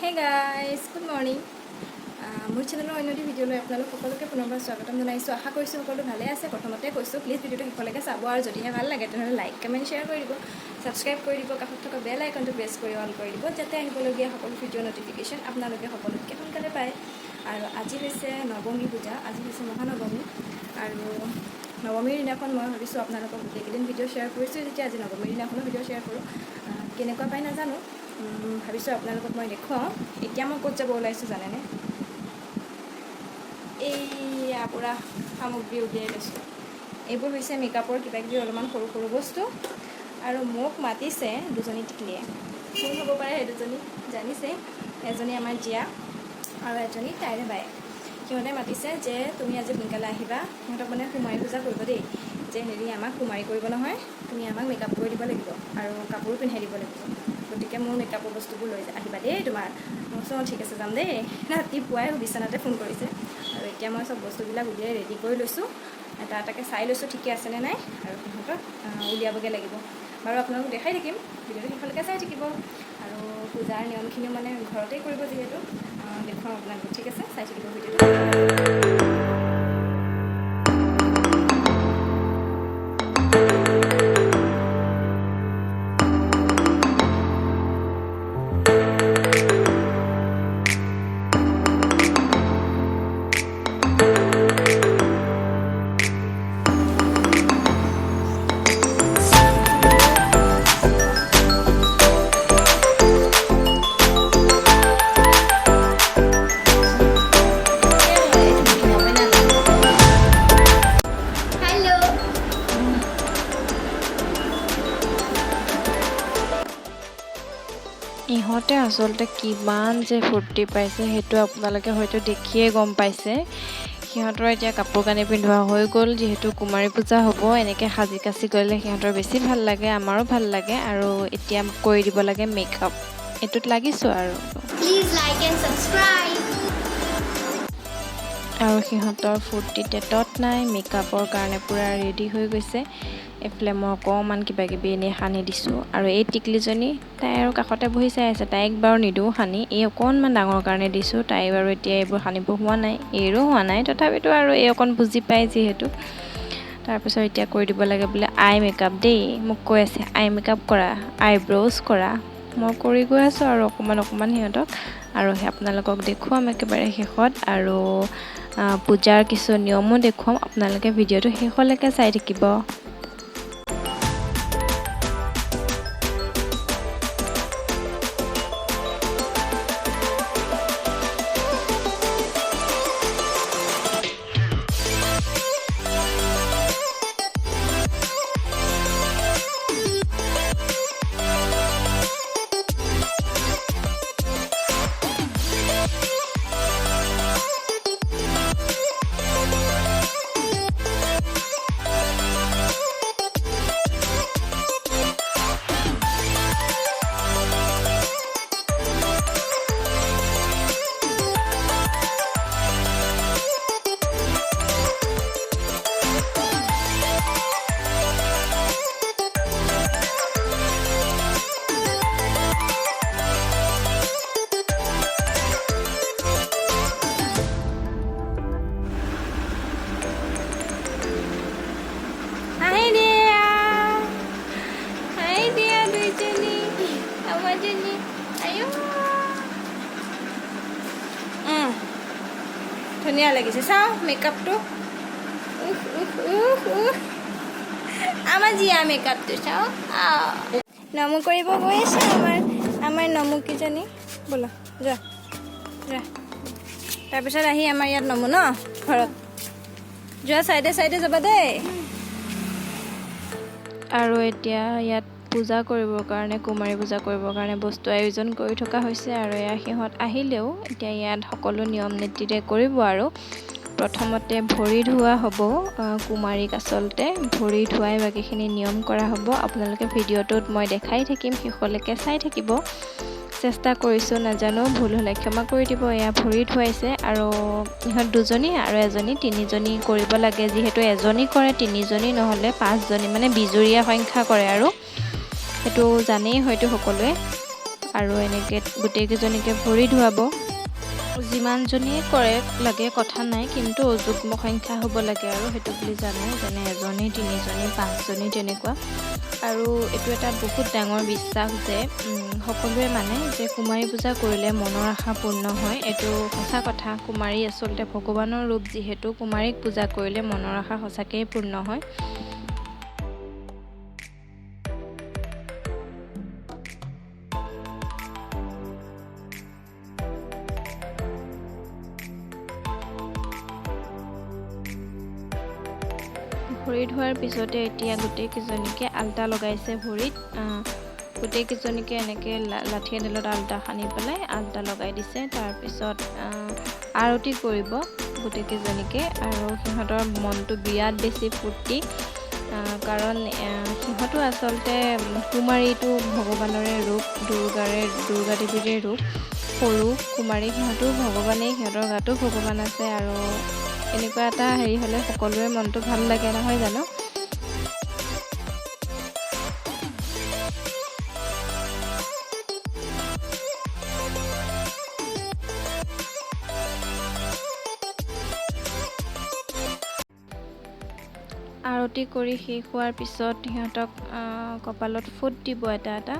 Hey guys, good morning. মোৰ চেনেলৰ অন্য ভিডিঅ'লৈ আপোনালোক সকলোকে পুনৰবাৰ স্বাগতম জনাইছোঁ। আশা কৰিছোঁ সকলো ভালে আছে। প্ৰথমতে কৈছোঁ প্লিজ ভিডিঅ'টো শেষলৈকে চাব আৰু যদিহে ভাল লাগে তেনেহ'লে লাইক কমেণ্ট শ্বেয়াৰ কৰি দিব, ছাবস্ক্ৰাইব কৰি দিব, কাষত থকা বেল আইকনটো প্ৰেছ কৰি অল কৰি দিব যাতে আহিবলগীয়া সকলো ভিডিঅ' নটিফিকেশ্যন আপোনালোকে সকলোতকৈ সোনকালে পায়। আৰু আজি হৈছে নৱমী পূজা, আজি হৈছে মহানৱমী। আৰু নৱমীৰ দিনাখন মই ভাবিছোঁ আপোনালোকক গোটেইকেইদিন ভিডিঅ' শ্বেয়াৰ কৰিছোঁ, যেতিয়া আজি নৱমীৰ দিনাখনো ভিডিঅ' শ্বেয়াৰ কৰোঁ। কেনেকুৱা পাই নাজানো, ভাবিছোঁ আপোনালোকক মই দেখুৱাওঁ। এতিয়া মই ক'ত যাব ওলাইছোঁ জানেনে? এইয়া পূৰা সামগ্ৰী উলিয়াই লৈছোঁ। এইবোৰ হৈছে মেকআপৰ কিবাকিবি অলপমান সৰু সৰু বস্তু। আৰু মোক মাতিছে দুজনী টিকলিয়ে। কোন হ'ব পাৰে সেই দুজনী জানিছে, এজনী আমাৰ জীয়া আৰু এজনী তাইৰে বায়ে। সিহঁতে মাতিছে যে তুমি আজি সোনকালে আহিবা, সিহঁতক মানে কুমাৰী পূজা কৰিব দেই, যে হেৰি আমাক কুমাৰী কৰিব নহয়, তুমি আমাক মেকআপ কৰি দিব লাগিব আৰু কাপোৰো পিন্ধাই দিব লাগিব। গতিকে মোৰ মেকআপৰ বস্তুবোৰ লৈ আহিবা দেই তোমাৰ। মই কৈছোঁ ঠিক আছে যাম দেই। ৰাতিপুৱাই বিচনাতে ফোন কৰিছে আৰু এতিয়া মই চব বস্তুবিলাক উলিয়াই ৰেডি কৰি লৈছোঁ। এটা এটাকৈ চাই লৈছোঁ ঠিকে আছেনে নাই, আৰু সিহঁতক উলিয়াবগৈ লাগিব। বাৰু আপোনালোক দেখাই থাকিম, ভিডিঅ'টো শেষলৈকে চাই থাকিব। আৰু পূজাৰ নিয়মখিনিও মানে ঘৰতেই কৰিব যিহেতু, দেখুৱাম আপোনালোক, ঠিক আছে? চাই থাকিব ভিডিঅ'টো। ইহঁতে আচলতে কিমান যে ফূৰ্তি পাইছে সেইটো আপোনালোকে হয়তো দেখিয়ে গম পাইছে। সিহঁতৰ এতিয়া কাপোৰ কানি পিন্ধোৱা হৈ গ'ল, যিহেতু কুমাৰী পূজা হ'ব। এনেকৈ সাজি কাচি গ'লে সিহঁতৰ বেছি ভাল লাগে, আমাৰো ভাল লাগে। আৰু এতিয়া কৰি দিব লাগে মেকআপ, এইটোত লাগিছোঁ আৰু Please like and subscribe. আৰু সিহঁতৰ ফূৰ্তিতে তত নাই, মেকআপৰ কাৰণে পূৰা ৰেডি হৈ গৈছে। এইফালে মই অকণমান কিবাকিবি এনেই সানি দিছোঁ। আৰু এই টিকলিজনী তাই আৰু কাষতে বহি চাই আছে, তাইক বাৰু নিদিওঁ সানি, এই অকণমান ডাঙৰ কাৰণে দিছোঁ। তাই বাৰু এতিয়া এইবোৰ সানিব হোৱা নাই, এইৰো হোৱা নাই, তথাপিতো আৰু এই অকণ বুজি পায় যিহেতু। তাৰপিছত এতিয়া কৰি দিব লাগে বোলে আই মেকআপ দেই, মোক কৈ আছে আই মেকআপ কৰা, আইব্ৰ'জ কৰা। মই কৰি গৈ আছোঁ আৰু অকণমান সিহঁতক। আৰু আপোনালোকক দেখুৱাম একেবাৰে শেষত। আৰু পূজাৰ কিছু নিয়মো দেখুৱাম, আপোনালোকে ভিডিঅ'টো শেষলৈকে চাই থাকিব। ধুনীয়া লাগিছে, চাওঁ মেকআপটো। আমাৰ জীয়া মেকআপটো চাওঁ। নমু কৰিব গৈ আছে আমাৰ নমুকেইজনী। ব'লা যোৱা যোৱা। তাৰপিছত আহি আমাৰ ইয়াত নমু ন ঘৰত যোৱা, চাইডে চাইডে যাবা দেই। আৰু এতিয়া ইয়াত পূজা কৰিবৰ কাৰণে, কুমাৰী পূজা কৰিবৰ কাৰণে বস্তু আয়োজন কৰি থকা হৈছে। আৰু এয়া সিহঁত আহিলেও এতিয়া ইয়াত সকলো নিয়ম নীতিৰে কৰিব। আৰু প্ৰথমতে ভৰি ধোৱা হ'ব, কুমাৰীক আচলতে ভৰি ধোৱাই বাকীখিনি নিয়ম কৰা হ'ব। আপোনালোকে ভিডিঅ'টোত মই দেখাই থাকিম, শেষলৈকে চাই থাকিব। চেষ্টা কৰিছোঁ, নাজানো, ভুল হ'লে ক্ষমা কৰি দিব। এয়া ভৰি ধুৱাইছে আৰু ইহঁত দুজনী আৰু এজনী, তিনিজনী কৰিব লাগে। যিহেতু এজনী কৰে, তিনিজনী নহ'লে পাঁচজনী, মানে বিজুৰীয়া সংখ্যা কৰে আৰু সেইটো জানেই হয়তো সকলোৱে। আৰু এনেকৈ গোটেইকেইজনীকে ভৰি ধুৱাব। যিমানজনীয়ে কৰে লাগে কথা নাই, কিন্তু যুগ্ম সংখ্যা হ'ব লাগে আৰু সেইটো বুলি জানো, যেনে এজনী 3জনী 5জনী তেনেকুৱা। আৰু এইটো এটা বহুত ডাঙৰ বিশ্বাস যে সকলোৱে মানে যে কুমাৰী পূজা কৰিলে মনৰ আশা পূৰ্ণ হয়। এইটো সঁচা কথা। কুমাৰী আচলতে ভগৱানৰ ৰূপ, যিহেতু কুমাৰীক পূজা কৰিলে মনৰ আশা সঁচাকৈয়ে পূৰ্ণ হয়। ভৰি ধোৱাৰ পিছতে এতিয়া গোটেইকেইজনীকে আলতা লগাইছে ভৰিত। গোটেইকেইজনীকে এনেকৈ লাঠি এডালত আলতা সানি পেলাই আলতা লগাই দিছে। তাৰপিছত আৰতি কৰিব গোটেইকেইজনীকে, আৰু সিহঁতৰ মনটো বিৰাট বেছি ফূৰ্তি, কাৰণ সিহঁতো আচলতে কুমাৰীটো ভগৱানৰে ৰূপ, দুৰ্গা দেৱীৰে ৰূপ। সৰু কুমাৰী সিহঁতো ভগৱানেই, সিহঁতৰ গাতো ভগৱান আছে। আৰু এনেকুৱা এটা হেৰি হ'লে সকলোৰে মনটো ভাল লাগে, নহয় জানো? আৰতি কৰি শেষ হোৱাৰ পিছত সিহঁতক কপালত ফুট দিব, এটা এটা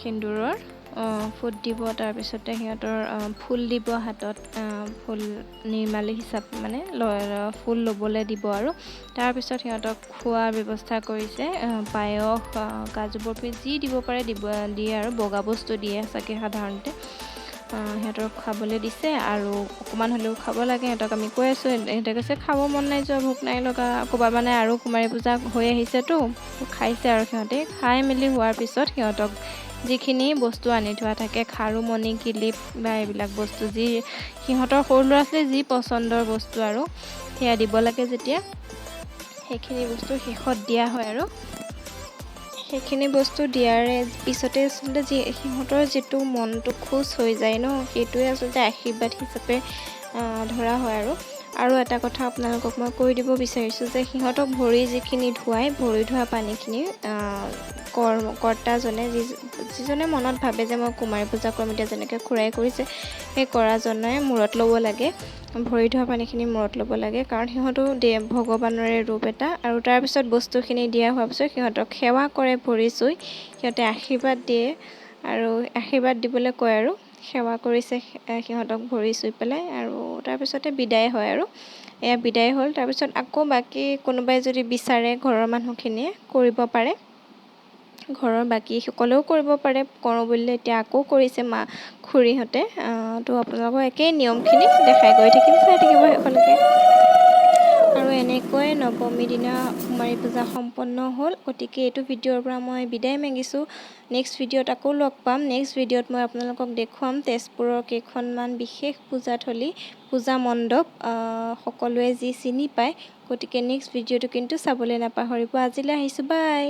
সেন্দুৰৰ ফুট দিব। তাৰপিছতে সিহঁতৰ ফুল দিব হাতত, ফুল নিৰ্মালী হিচাপে মানে ফুল ল'বলৈ দিব। আৰু তাৰপিছত সিহঁতক খোৱাৰ ব্যৱস্থা কৰিছে, পায়স, কাজু বৰফি যি দিব পাৰে দিয়ে, আৰু বগা বস্তু দিয়ে চাগে সাধাৰণতে। সিহঁতক খাবলৈ দিছে, আৰু অকণমান হ'লেও খাব লাগে। সিহঁতক আমি কৈ আছোঁ, সিহঁতে কৈছে খাব মন নাই যোৱা, ভোক নাই লগা। ক'ৰবাত মানে আৰু কুমাৰী পূজা হৈ আহিছেতো, খাইছে। আৰু সিহঁতে খাই মেলি হোৱাৰ পিছত সিহঁতক যিখিনি বস্তু আনি থোৱা থাকে, খাৰু মণি কিলিপ বা এইবিলাক বস্তু, যি সিহঁতৰ সৰু ল'ৰা ছোৱালী যি পচন্দৰ বস্তু আৰু সেয়া দিব লাগে। যেতিয়া সেইখিনি বস্তু শেষত দিয়া হয়, আৰু সেইখিনি বস্তু দিয়াৰে পিছতে আচলতে সিহঁতৰ যিটো মনটো খুচ হৈ যায় ন, সেইটোৱে আচলতে আশীৰ্বাদ হিচাপে ধৰা হয়। আৰু এটা কথা আপোনালোকক মই কৈ দিব বিচাৰিছোঁ যে সিহঁতক ভৰি যিখিনি ধুৱাই, ভৰি ধোৱা পানীখিনি কৰ্তাজনে, যিজনে মনত ভাবে যে মই কুমাৰী পূজা কৰিম, এতিয়া যেনেকৈ খুৰাই কৰিছে, সেই কৰাজনে মূৰত ল'ব লাগে। ভৰি ধোৱা পানীখিনি মূৰত ল'ব লাগে, কাৰণ সিহঁতো ভগৱানৰে ৰূপ এটা। আৰু তাৰপিছত বস্তুখিনি দিয়া হোৱাৰ পিছত সিহঁতক সেৱা কৰে, ভৰি চুই সিহঁতে আশীৰ্বাদ দিয়ে, আৰু আশীৰ্বাদ দিবলৈ কয়, আৰু সেৱা কৰিছে সিহঁতক ভৰি চুই পেলাই। আৰু তাৰপিছতে বিদায় হয়, আৰু এয়া বিদায় হ'ল। তাৰপিছত আকৌ বাকী কোনোবাই যদি বিচাৰে ঘৰৰ মানুহখিনিয়ে কৰিব পাৰে, ঘৰৰ বাকী সকলেও কৰিব পাৰে। কৰোঁ বুলিলে এতিয়া আকৌ কৰিছে খুৰীহঁতে। তো আপোনালোকৰ একেই নিয়মখিনি দেখাই গৈ থাকিম, চাই থাকিব শেষলৈকে। আৰু এনেকৈ নৱমী দিনা কুমাৰী পূজা সম্পন্ন হ'ল। গতিকে এইটো ভিডিঅ'ৰ পৰা মই বিদায় মাগিছোঁ। নেক্সট ভিডিঅ'ত আকৌ লগ পাম। নেক্সট ভিডিঅ'ত মই আপোনালোকক দেখুৱাম তেজপুৰৰ কেইখনমান বিশেষ পূজাথলী, পূজা মণ্ডপ, সকলোৱে যি চিনি পায়। গতিকে নেক্সট ভিডিঅ'টো কিন্তু চাবলৈ নাপাহৰিব। আজিলৈ আহিছোঁ, বাই।